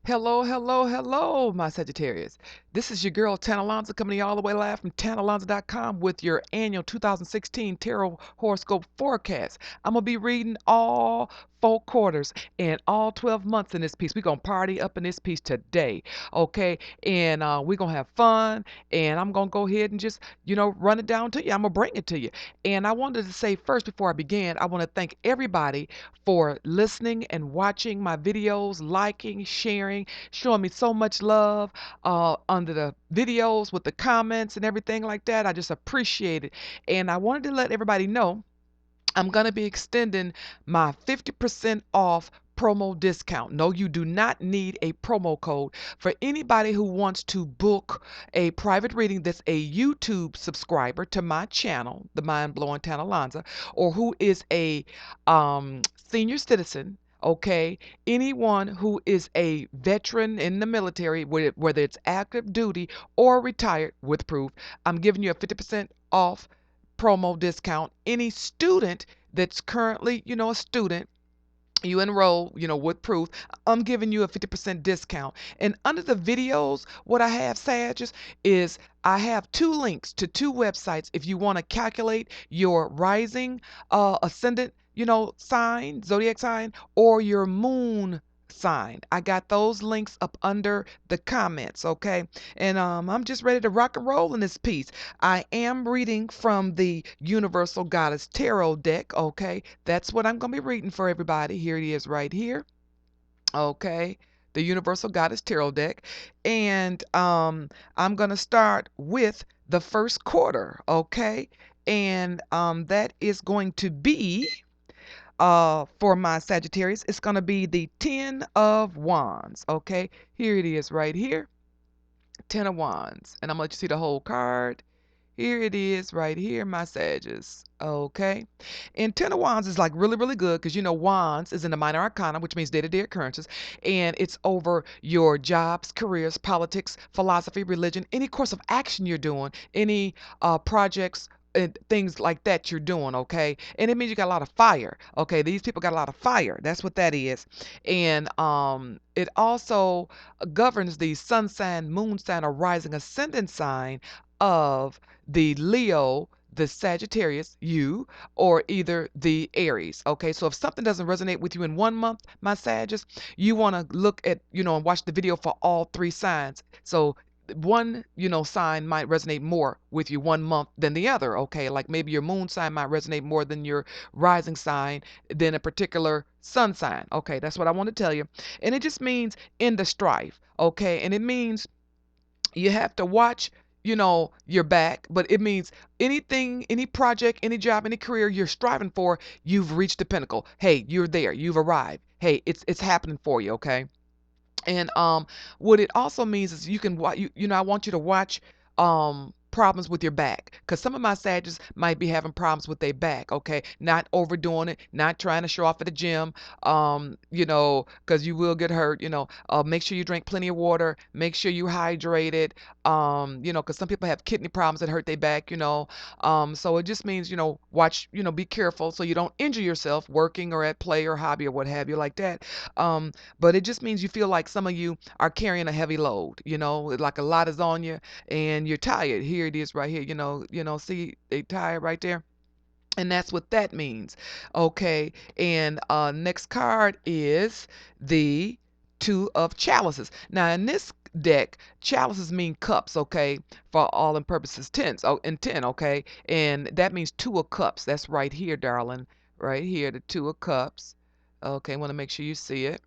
Hello, hello, hello, my Sagittarius. This is your girl, Tanna Alonza, coming to you all the way live from TannaAlonza.com with your annual 2016 Tarot Horoscope forecast. I'm going to be reading all 4 quarters and all 12 months in this piece. We're going to party up in this piece today, okay? And we're going to have fun, and I'm going to go ahead and just, run it down to you. I'm going to bring it to you. And I wanted to say first, before I begin, I want to thank everybody for listening and watching my videos, liking, sharing, showing me so much love under the videos with the comments and everything like that. I just appreciate it. And I wanted to let everybody know I'm going to be extending my 50% off promo discount. No, you do not need a promo code. For anybody who wants to book a private reading that's a YouTube subscriber to my channel, The Mind Blowing Tanna Alonza, or who is a senior citizen, okay, anyone who is a veteran in the military, whether it's active duty or retired with proof, I'm giving you a 50% off promo discount. Any student that's currently, a student, you enroll, with proof, I'm giving you a 50% discount. And under the videos, what I have, Sages, is I have 2 links to 2 websites if you want to calculate your rising, ascendant, sign, zodiac sign, or your moon sign. I got those links up under the comments, okay? And I'm just ready to rock and roll in this piece. I am reading from the Universal Goddess Tarot deck, okay? That's what I'm going to be reading for everybody. Here it is right here, okay? The Universal Goddess Tarot deck. And I'm going to start with the first quarter, okay? And that is going to be for my Sagittarius, it's going to be the 10 of Wands, okay? Here it is right here, 10 of Wands. And I'm going to let you see the whole card. Here it is right here, my Sagittarius, okay? And 10 of Wands is like really, really good because, Wands is in the minor arcana, which means day-to-day occurrences. And it's over your jobs, careers, politics, philosophy, religion, any course of action you're doing, any projects, and things like that you're doing, okay? And it means you got a lot of fire, okay? These people got a lot of fire. That's what that is. And it also governs the sun sign, moon sign, or rising ascendant sign of the Leo, the Sagittarius, you, or either the Aries. Okay, so if something doesn't resonate with you in one month, my Sagittarius, you want to look at, and watch the video for all 3 signs. So one, sign might resonate more with you one month than the other. Okay, like maybe your moon sign might resonate more than your rising sign than a particular sun sign. Okay, that's what I want to tell you. And it just means in the strife. Okay, and it means you have to watch, your back, but it means anything, any project, any job, any career you're striving for, you've reached the pinnacle. Hey, you're there, you've arrived. Hey, it's happening for you, okay? And what it also means is you can I want you to watch problems with your back, because some of my Sagittarius might be having problems with their back, okay? Not overdoing it, not trying to show off at the gym, because you will get hurt, make sure you drink plenty of water, make sure you hydrated, because some people have kidney problems that hurt their back, so it just means, watch, be careful so you don't injure yourself working or at play or hobby or what have you like that. But it just means you feel like some of you are carrying a heavy load, like a lot is on you and you're tired. Here it is right here, see they tired right there. And that's what that means. Okay. And next card is the 2 of Chalices. Now in this deck, chalices mean cups, okay, for all in purposes, tens. Oh, and 10, okay, and that means 2 of Cups. That's right here, darling, right here, the 2 of Cups. Okay, I want to make sure you see it.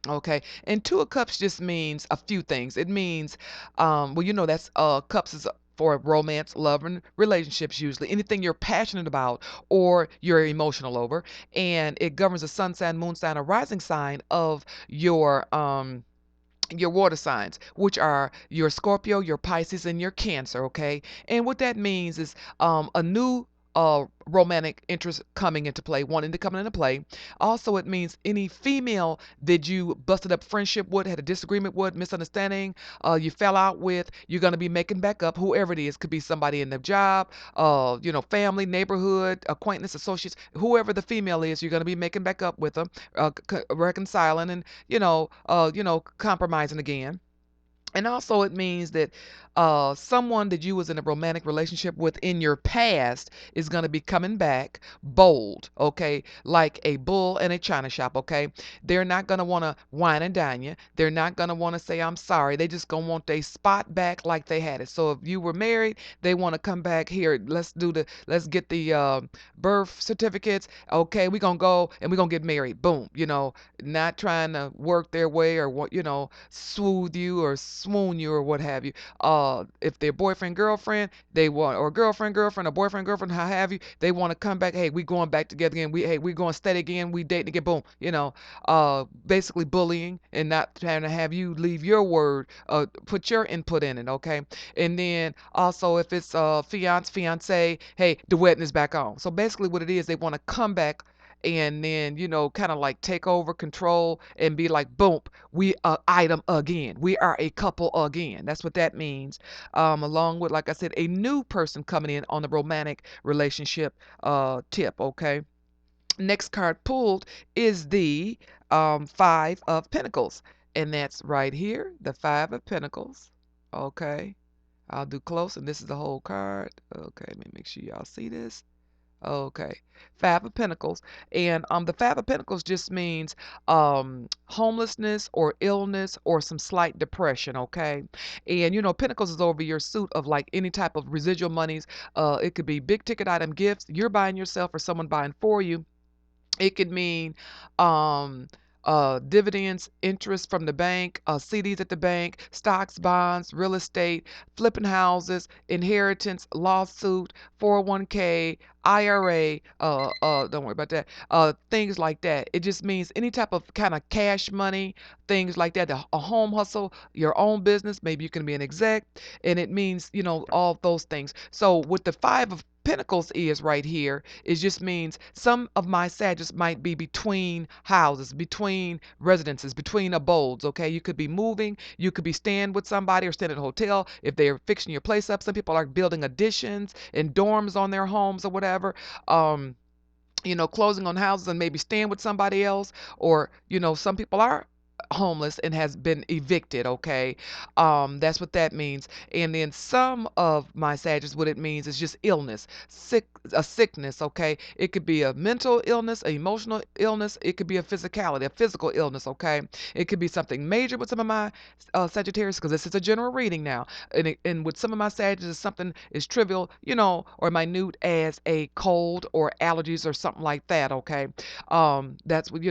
Okay, and 2 of Cups just means a few things. It means, well, that's cups is for romance, love, and relationships usually. Anything you're passionate about or you're emotional over, and it governs the sun sign, moon sign, or rising sign of your water signs, which are your Scorpio, your Pisces, and your Cancer, okay? And what that means is a new romantic interest coming into play, wanting to come into play. Also, it means any female that you busted up friendship with, had a disagreement with, misunderstanding, you fell out with, you're going to be making back up, whoever it is. Could be somebody in the job, family, neighborhood, acquaintance, associates, whoever the female is, you're going to be making back up with them, reconciling and, compromising again. And also it means that someone that you was in a romantic relationship with in your past is going to be coming back bold, okay? Like a bull in a china shop, okay? They're not going to want to wine and dine you. They're not going to want to say, I'm sorry. They just going to want their spot back like they had it. So if you were married, they want to come back here. Let's get the birth certificates. Okay, we're going to go and we're going to get married. Boom. Not trying to work their way or what, soothe you or swoon you or what have you. If they're boyfriend, girlfriend, they want, or girlfriend, girlfriend, or boyfriend, girlfriend, how have you, they want to come back. Hey, we going back together again. We going steady again. We dating again. Boom. Basically bullying and not trying to have you leave your word, put your input in it. Okay. And then also if it's fiance, hey, the wedding is back on. So basically what it is, they want to come back and then kind of like take over control and be like boom, we item again, we are a couple again. That's what that means, along with, like I said, a new person coming in on the romantic relationship tip. Okay, next card pulled is the Five of Pentacles, and that's right here, the Five of Pentacles. Okay, I'll do close, and this is the whole card. Okay, let me make sure y'all see this. Okay, Five of Pentacles, and the Five of Pentacles just means homelessness or illness or some slight depression. Okay, and Pentacles is over your suit of like any type of residual monies. It could be big ticket item gifts you're buying yourself or someone buying for you. It could mean um, dividends, interest from the bank, CDs at the bank, stocks, bonds, real estate, flipping houses, inheritance, lawsuit, 401k, IRA. Don't worry about that. Things like that. It just means any type of kind of cash money, things like that. A home hustle, your own business. Maybe you can be an exec, and it means all those things. So with the Five of Pentacles is right here, it just means some of my Sagittarius might be between houses, between residences, between abodes. Okay, you could be moving, you could be staying with somebody or staying at a hotel if they're fixing your place up. Some people are building additions and dorms on their homes or whatever. Um, closing on houses and maybe staying with somebody else, or some people are homeless and has been evicted. Okay, that's what that means. And then some of my Sagittarius, what it means is just illness, a sickness. Okay, it could be a mental illness, an emotional illness, it could be a physicality, a physical illness. Okay, it could be something major with some of my Sagittarius, because this is a general reading now, and with some of my Sagittarius, something is trivial, or minute as a cold or allergies or something like that. Okay, that's what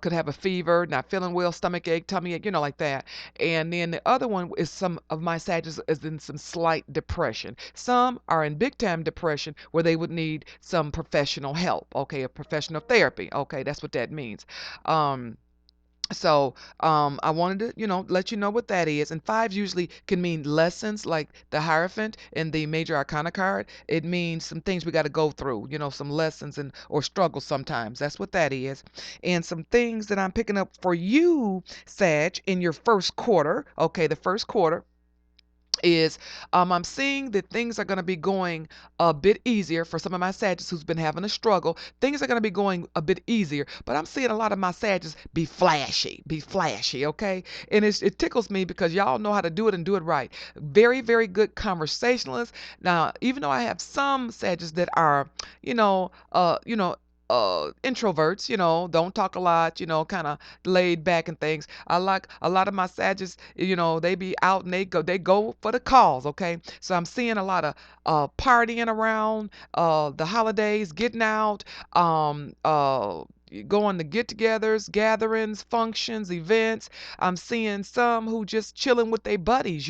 could have a fever, not feeling well, stomach ache, tummy ache, like that. And then the other one is some of my Sagittarius is in some slight depression. Some are in big time depression where they would need some professional help. Okay, a professional therapy. Okay, that's what that means. Um, I wanted to, let you know what that is. And fives usually can mean lessons, like the Hierophant in the Major Arcana card. It means some things we got to go through, some lessons and or struggles sometimes. That's what that is. And some things that I'm picking up for you, Sag, in your first quarter. Okay, the first quarter is I'm seeing that things are going to be going a bit easier for some of my Sagittarius who's been having a struggle. Things are going to be going a bit easier, but I'm seeing a lot of my Sagittarius be flashy, okay? And it tickles me because y'all know how to do it and do it right. Very, very good conversationalists. Now, even though I have some Sagittarius that are, introverts, don't talk a lot, kind of laid back and things. I like a lot of my Sagittarius, they be out and they go for the cause. Okay, so I'm seeing a lot of partying around the holidays, getting out, going to get-togethers, gatherings, functions, events. I'm seeing some who just chilling with their buddies,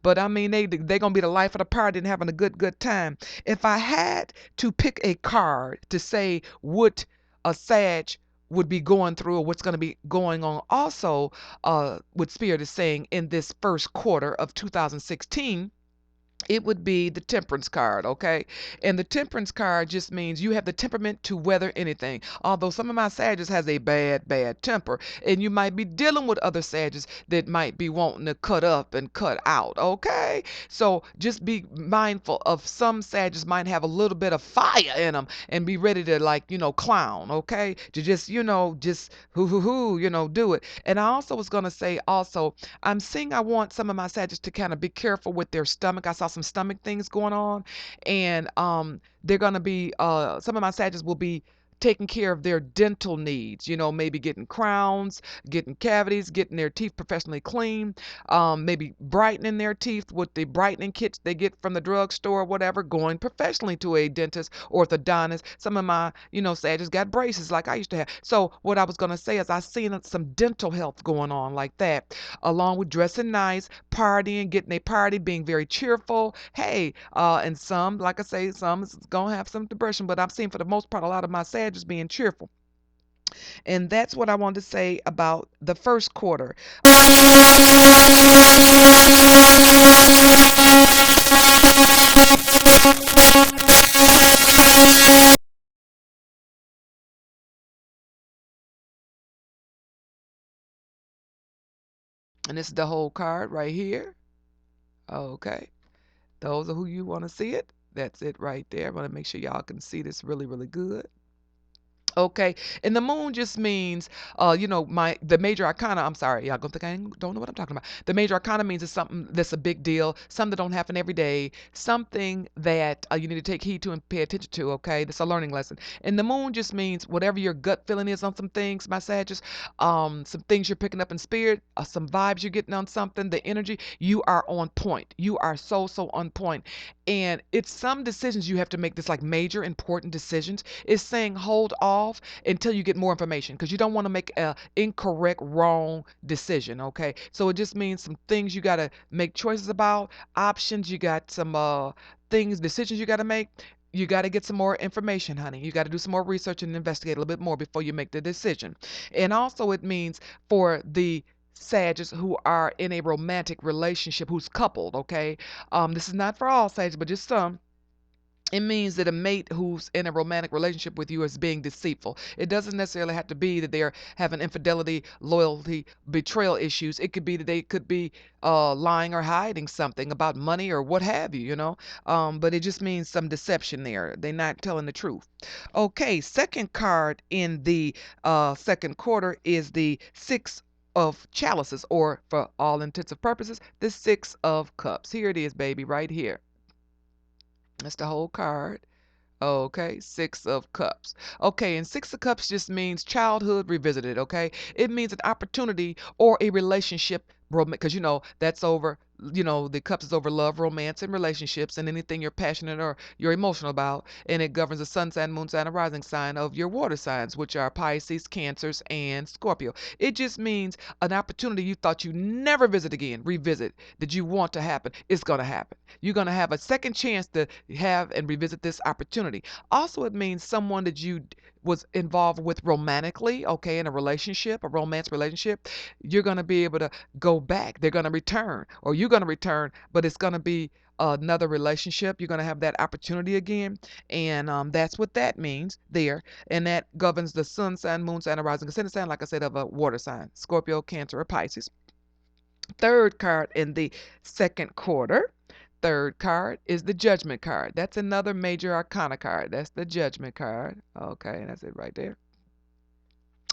but I mean they gonna be the life of the party and having a good time. If I had to pick a card to say what a Sag would be going through or what's going to be going on also, what Spirit is saying in this first quarter of 2016, it would be the temperance card, okay? And the temperance card just means you have the temperament to weather anything. Although some of my Sagittarius has a bad temper, and you might be dealing with other Sagittarius that might be wanting to cut up and cut out, okay? So just be mindful of some Sagittarius might have a little bit of fire in them and be ready to, like, clown, okay? To just, just do it. And I also was going to say also, I'm seeing I want some of my Sagittarius to kind of be careful with their stomach. I saw some stomach things going on, and they're gonna be some of my Sagittarius will be taking care of their dental needs. Maybe getting crowns, getting cavities, getting their teeth professionally clean, maybe brightening their teeth with the brightening kits they get from the drugstore or whatever. Going professionally to a dentist, orthodontist. Some of my Sagittarius got braces like I used to have. So what I was gonna say is I seen some dental health going on like that, along with dressing nice, partying, getting a party, being very cheerful. Hey, and some, like I say, some is gonna have some depression, but I've seen for the most part a lot of my Sagittarius being cheerful. And that's what I wanted to say about the first quarter. And this is the whole card right here. Okay. Those are who you want to see it. That's it right there. I want to make sure y'all can see this really, really good. Okay, and the moon just means, my the major arcana. I'm sorry, y'all gonna think don't know what I'm talking about. The major arcana means it's something that's a big deal, something that don't happen every day, something that you need to take heed to and pay attention to. Okay, that's a learning lesson. And the moon just means whatever your gut feeling is on some things, my Sagittarius, some things you're picking up in spirit, some vibes you're getting on something, the energy. You are on point. You are so on point, and it's some decisions you have to make. This like major important decisions. It's saying hold off until you get more information because you don't want to make a incorrect, wrong decision. Okay, so it just means some things you got to make choices about, options. You got some things, decisions you got to make. You got to get some more information, honey. You got to do some more research and investigate a little bit more before you make the decision. And also, it means for the Sagittarius who are in a romantic relationship, who's coupled, okay? This is not for all Sagittarius, but just some. It means that a mate who's in a romantic relationship with you is being deceitful. It doesn't necessarily have to be that they're having infidelity, loyalty, betrayal issues. It could be that they could be lying or hiding something about money or what have you. But it just means some deception there. They're not telling the truth. Okay, second card in the second quarter is the Six of Chalices, or for all intents and purposes, the Six of Cups. Here it is, baby, right here. That's the whole card. Okay, Six of Cups. Okay, and Six of Cups just means childhood revisited, okay? It means an opportunity or a relationship, because that's over, the cups is over love, romance, and relationships, and anything you're passionate or you're emotional about. And it governs the sun sign, moon sign, and rising sign of your water signs, which are Pisces, Cancers, and Scorpio. It just means an opportunity you thought you never revisit, that you want to happen. It's going to happen. You're going to have a second chance to have and revisit this opportunity. Also, it means someone that you was involved with romantically, okay, in a relationship, a romance relationship. You're going to be able to go back. They're going to return, or you're going to return, but it's going to be another relationship. You're going to have that opportunity again. And that's what that means there. And that governs the sun sign, moon sign, and rising ascendant sign, like I said, of a water sign, Scorpio, Cancer, or Pisces. Third card in the second quarter. Third card is the Judgment card. That's another major arcana card. That's the Judgment card. Okay, that's it right there.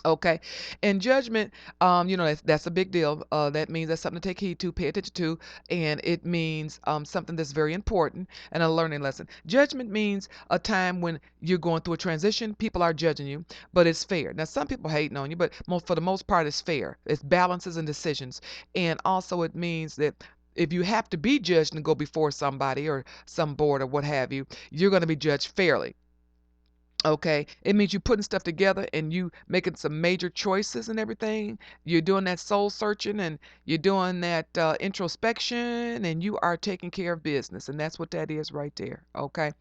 Okay, and judgment, that's a big deal. That means that's something to take heed to, pay attention to, and it means something that's very important and a learning lesson. Judgment means a time when you're going through a transition. People are judging you, but it's fair. Now, some people hating on you, but for the most part, it's fair. It's balances and decisions, and also it means that if you have to be judged and go before somebody or some board or what have you, you're going to be judged fairly. Okay, it means you putting stuff together and you making some major choices and everything. You're doing that soul searching and you're doing that introspection, and you are taking care of business. And that's what that is right there. Okay,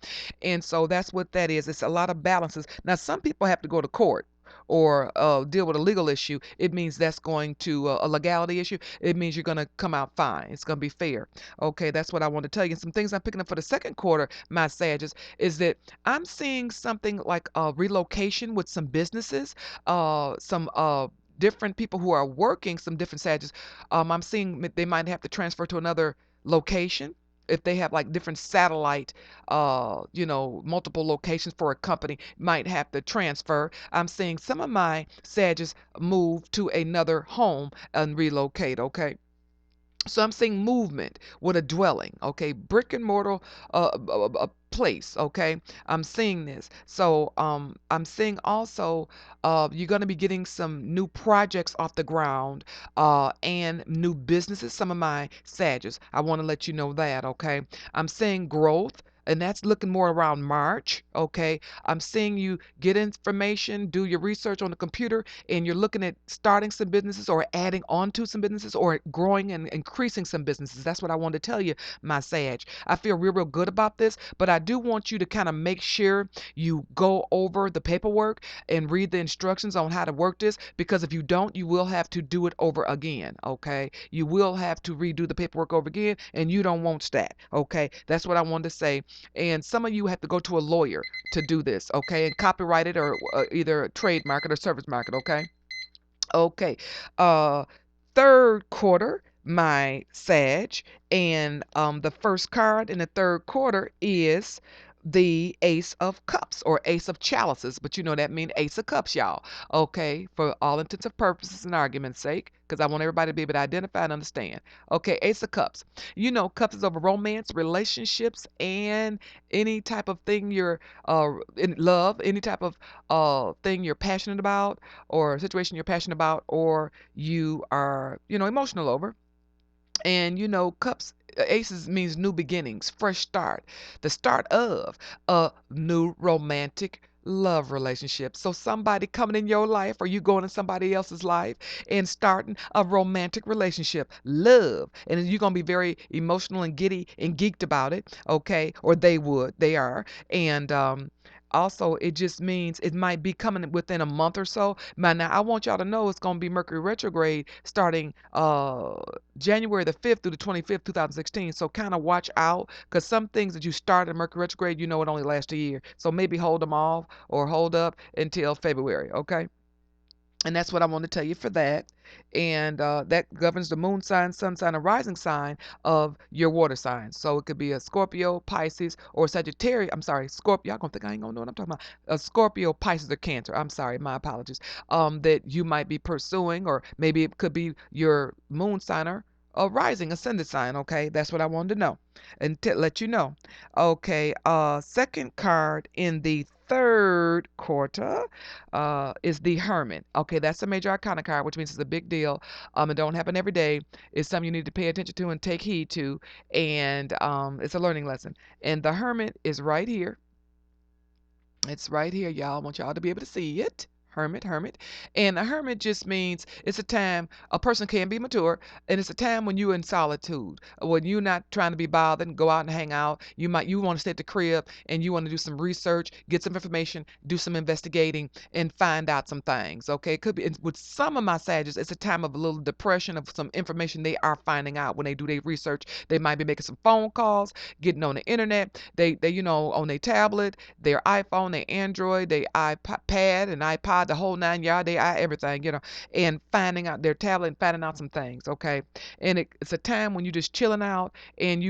and so that's what that is. It's a lot of balances. Now, some people have to go to court or deal with a legal issue, it means that's going to a legality issue. It means you're going to come out fine. It's going to be fair. Okay, that's what I want to tell you. And some things I'm picking up for the second quarter, my Sages, is that I'm seeing something like a relocation with some businesses, some different people who are working, some different Sages. I'm seeing they might have to transfer to another location if they have like different satellite, multiple locations for a company, might have to transfer. I'm seeing some of my Sages move to another home and relocate. Okay. So I'm seeing movement with a dwelling, okay, brick and mortar, a place, okay. I'm seeing this. So I'm seeing also you're going to be getting some new projects off the ground, and new businesses. Some of my Sages, I want to let you know that, okay. I'm seeing growth. And that's looking more around March, okay? I'm seeing you get information, do your research on the computer, and you're looking at starting some businesses or adding on to some businesses or growing and increasing some businesses. That's what I want to tell you, my Sag. I feel real, real good about this, but I do want you to kind of make sure you go over the paperwork and read the instructions on how to work this, because if you don't, you will have to do it over again, okay? You will have to redo the paperwork over again, and you don't want that, okay? That's what I wanted to say. And some of you have to go to a lawyer to do this, okay? And copyright it or either trademark it or service market, okay? Okay. Uh Third quarter, my Sag, and the first card in the third quarter is the Ace of Cups or Ace of Chalices, but you know that means Ace of Cups, y'all. Okay, for all intents and purposes and argument's sake, because I want everybody to be able to identify and understand. Okay, Ace of Cups. You know, cups is over romance, relationships, and any type of thing you're in love, any type of thing you're passionate about, or a situation you're passionate about, or you are, emotional over. And cups, aces means new beginnings, fresh start, the start of a new romantic love relationship. So somebody coming in your life, or you going in somebody else's life and starting a romantic relationship, love. And you're going to be very emotional and giddy and geeked about it, okay? Or they are. And also, it just means it might be coming within a month or so. Now, I want y'all to know it's going to be Mercury retrograde starting January the 5th through the 25th, 2016. So kind of watch out, because some things that you start in Mercury retrograde, it only lasts a year. So maybe hold them off or hold up until February, okay? And that's what I want to tell you for that. And that governs the moon sign, sun sign, and rising sign of your water sign. So it could be a Scorpio, Pisces, or Sagittarius. I'm sorry, Scorpio. Y'all gonna think I ain't gonna know what I'm talking about. A Scorpio, Pisces, or Cancer. I'm sorry, my apologies. That you might be pursuing, or maybe it could be your moon sign or a rising ascendant sign. Okay, that's what I wanted to know and let you know. Okay, second card in the third quarter is the Hermit. Okay, that's a major arcana card, which means it's a big deal. It don't happen every day. It's something you need to pay attention to and take heed to, and it's a learning lesson. And the Hermit is right here. It's right here, y'all. I want y'all to be able to see it. Hermit, hermit. And a hermit just means it's a time a person can be mature, and it's a time when you're in solitude, when you're not trying to be bothered and go out and hang out. You want to stay at the crib and you want to do some research, get some information, do some investigating, and find out some things. Okay, it could be with some of my Sagittarius, it's a time of a little depression of some information they are finding out when they do their research. They might be making some phone calls, getting on the internet. They on their tablet, their iPhone, their Android, their iPad and iPod, the whole nine yard, they everything, and finding out their tablet and finding out some things, okay? And it's a time when you're just chilling out and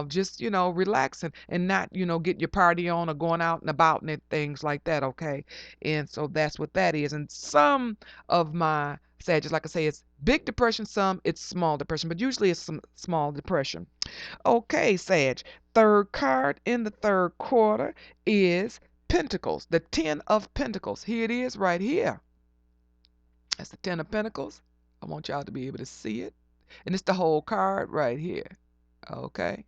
just, relaxing and not, getting your party on or going out and about and things like that, okay? And so that's what that is. And some of my Sagittarius, like I say, it's big depression, some it's small depression, but usually it's some small depression. Okay, Sag. Third card in the third quarter is Pentacles, the Ten of Pentacles. Here it is right here. That's the Ten of Pentacles. I want y'all to be able to see it. And it's the whole card right here. Okay.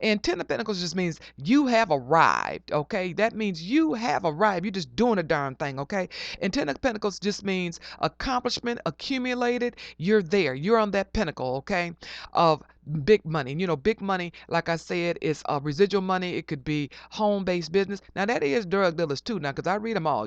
And Ten of Pentacles just means you have arrived, okay? That means you have arrived. You're just doing a darn thing, okay? And Ten of Pentacles just means accomplishment accumulated. You're there. You're on that pinnacle, okay? Of big money. Big money, like I said, is residual money. It could be home-based business. Now that is drug dealers too. Now, because I read them all.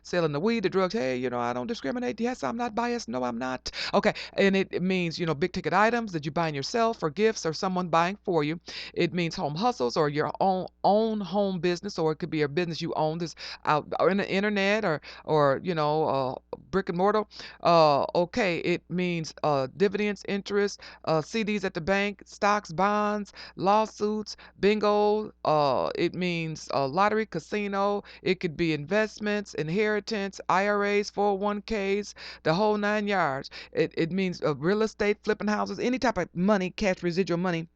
Selling the weed, the drugs. Hey, I don't discriminate. Yes, I'm not biased. No, I'm not. Okay, and it means big ticket items that you buying yourself or gifts or someone buying for you. It means home hustles or your own home business, or it could be a business you own that's out or in the internet or brick and mortar. Okay, it means dividends, interest, CDs at the bank, stocks, bonds, lawsuits, bingo. It means lottery, casino. It could be investments, inheritance, IRAs, 401ks, the whole 9 yards. It means real estate, flipping houses, any type of money, cash residual money,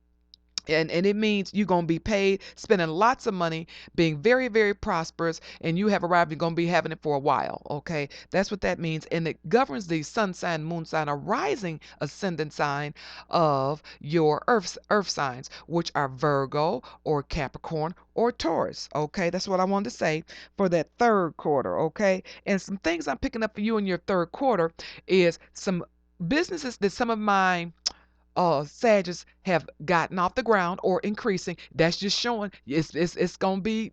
and it means you're going to be paid, spending lots of money, being very, very prosperous, and you have arrived, you're going to be having it for a while. Okay, that's what that means. And it governs the sun sign, moon sign, or rising ascendant sign of your earth signs, which are Virgo or Capricorn or Taurus. Okay, that's what I wanted to say for that third quarter. Okay, and some things I'm picking up for you in your third quarter is some businesses that some of my Sagittarius have gotten off the ground or increasing. That's just showing it's gonna be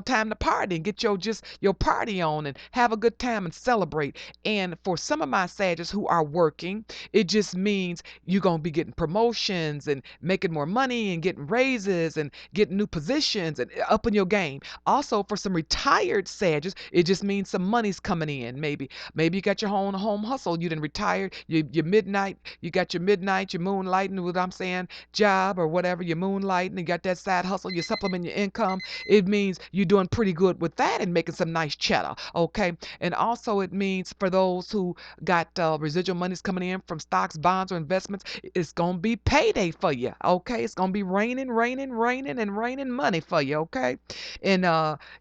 time to party and get your party on and have a good time and celebrate. And for some of my Sagittarius who are working, it just means you're gonna be getting promotions and making more money and getting raises and getting new positions and upping your game. Also, for some retired Sagittarius, it just means some money's coming in. Maybe you got your own home hustle. You done retired. You midnight. You got your midnight. Your moonlighting. What I'm saying, job or whatever. You're moonlighting. You got that side hustle. You supplement your income. It means you're doing pretty good with that and making some nice cheddar. Okay. And also it means for those who got residual monies coming in from stocks, bonds, or investments, it's gonna be payday for you. Okay. It's gonna be raining, raining, raining, and raining money for you. Okay. And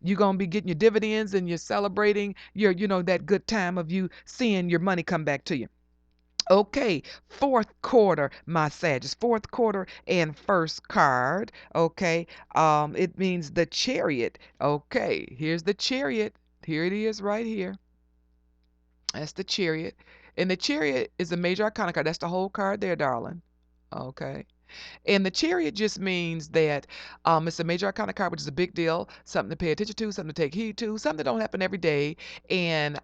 you're gonna be getting your dividends and you're celebrating your that good time of you seeing your money come back to you. Okay, fourth quarter, my Sagittarius, fourth quarter and first card. Okay, it means the Chariot. Okay, here's the Chariot. Here it is right here. That's the Chariot. And the Chariot is a major arcana card. That's the whole card there, darling. Okay. And the Chariot just means that it's a major arcana card, which is a big deal, something to pay attention to, something to take heed to, something that don't happen every day. And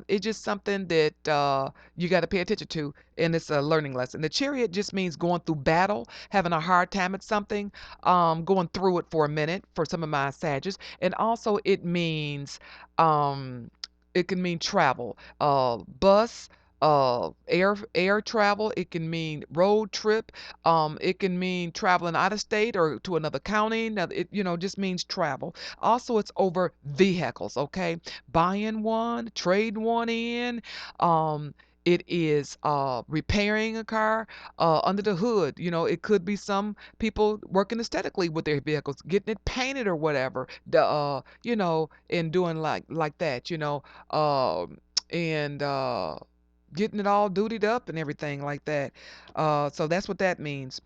it's just something that you got to pay attention to, and it's a learning lesson. The Chariot just means going through battle, having a hard time at something, going through it for a minute for some of my Sagittarius. And also it means, it can mean travel, bus, air travel. It can mean road trip. It can mean traveling out of state or to another county. Now it just means travel. Also, it's over vehicles. Okay, buying one, trading one in. Um, it is repairing a car under the hood. It could be some people working aesthetically with their vehicles, getting it painted or whatever. And doing like that. And getting it all dutied up and everything like that. So that's what that means.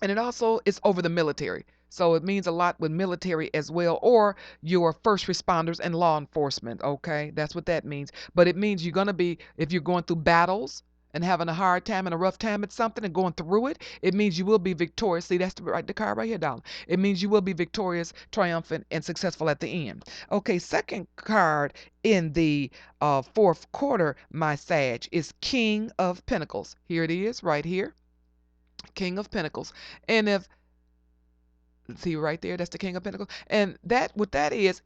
And it also is over the military. So it means a lot with military as well, or your first responders and law enforcement. Okay, that's what that means. But it means you're gonna be, if you're going through battles and having a hard time and a rough time at something and going through it, it means you will be victorious. See, that's the card right here, darling. It means you will be victorious, triumphant, and successful at the end. Okay, second card in the fourth quarter, my Sag, is King of Pentacles. Here it is, right here. King of Pentacles. And if see right there, that's the King of Pentacles. And what that is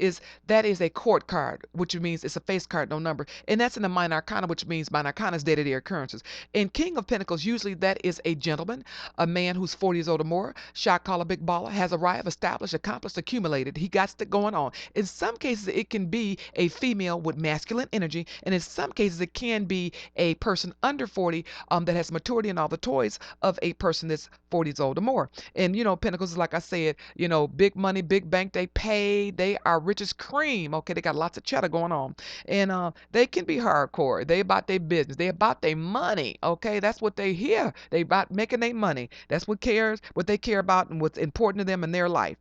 that is a court card, which means it's a face card, no number. And that's in the minor arcana, which means minor arcana is day-to-day occurrences. In King of Pentacles, usually that is a gentleman, a man who's 40 years old or more, shot caller, big baller, has arrived, established, accomplished, accumulated. He got it going on. In some cases, it can be a female with masculine energy, and in some cases, it can be a person under 40 that has maturity and all the toys of a person that's 40 years old or more. And Pentacles, like I said, said, big money, big bank, they pay, they are rich as cream. Okay, they got lots of cheddar going on. And they can be hardcore. They about their business. They about their money. Okay, that's what they hear. They about making their money. That's what they care about and what's important to them in their life.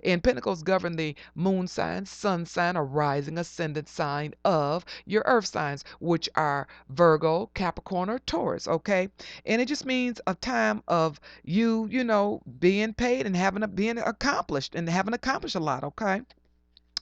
And Pentacles govern the moon sign, sun sign, or rising ascendant sign of your earth signs, which are Virgo, Capricorn, or Taurus. Okay, and it just means a time of you being paid and being accomplished and having accomplished a lot. Okay,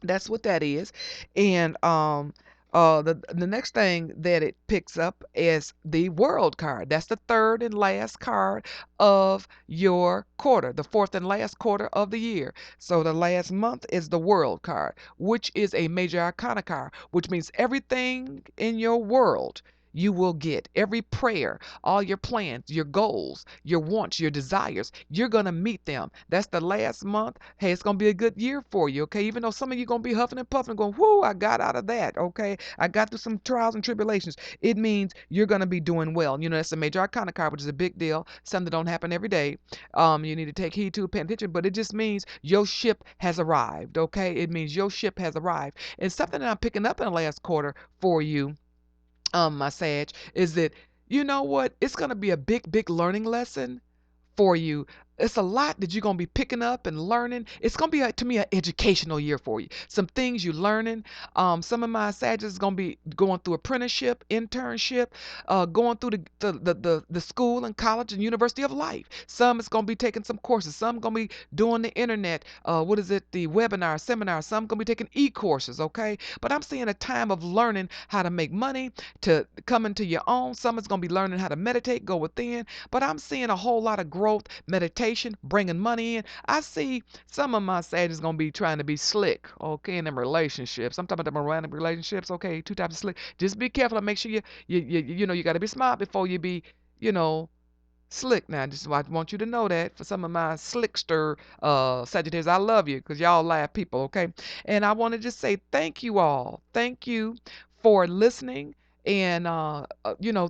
that's what that is. And the next thing that it picks up is the world card. That's the third and last card of your quarter, the fourth and last quarter of the year. So the last month is the world card, which is a major arcana card, which means everything in your world you will get. Every prayer, all your plans, your goals, your wants, your desires, you're going to meet them. That's the last month. Hey, it's going to be a good year for you, okay? Even though some of you going to be huffing and puffing, going, whoo, I got out of that, okay? I got through some trials and tribulations. It means you're going to be doing well. That's a major arcana card, which is a big deal, something that don't happen every day. You need to take heed to, pay attention, but it just means your ship has arrived, okay? It means your ship has arrived. And something that I'm picking up in the last quarter for you, my Sag, is that you know what? It's going to be a big, big learning lesson for you. It's a lot that you're going to be picking up and learning. It's going to be, to me, an educational year for you. Some things you're learning. Some of my Sagittarius is going to be going through apprenticeship, internship, going through the school and college and university of life. Some is going to be taking some courses. Some going to be doing the internet, what is it, the webinar, seminar. Some going to be taking e-courses, okay? But I'm seeing a time of learning how to make money, to come into your own. Some is going to be learning how to meditate, go within. But I'm seeing a whole lot of growth, meditation, bringing money in. I see some of my Sagittarius going to be trying to be slick, okay, in them relationships. I'm talking about them romantic relationships, okay, two types of slick. Just be careful and make sure you got to be smart before you be, you know, slick. Now, just I want you to know that for some of my slickster Sagittarius, I love you because y'all laugh people, okay? And I want to just say thank you all. Thank you for listening. And,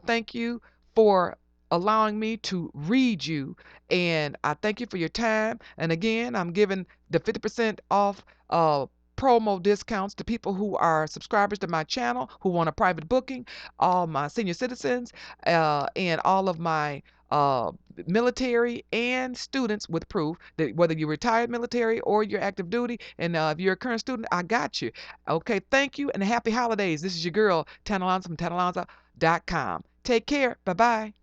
thank you for allowing me to read you. And I thank you for your time. And again, I'm giving the 50% off promo discounts to people who are subscribers to my channel, who want a private booking, all my senior citizens, and all of my uh, military and students with proof that whether you're retired military or you're active duty, and if you're a current student, I got you. Okay, thank you and happy holidays. This is your girl, Tanna Alonza from TannaAlonza.com. Take care. Bye-bye.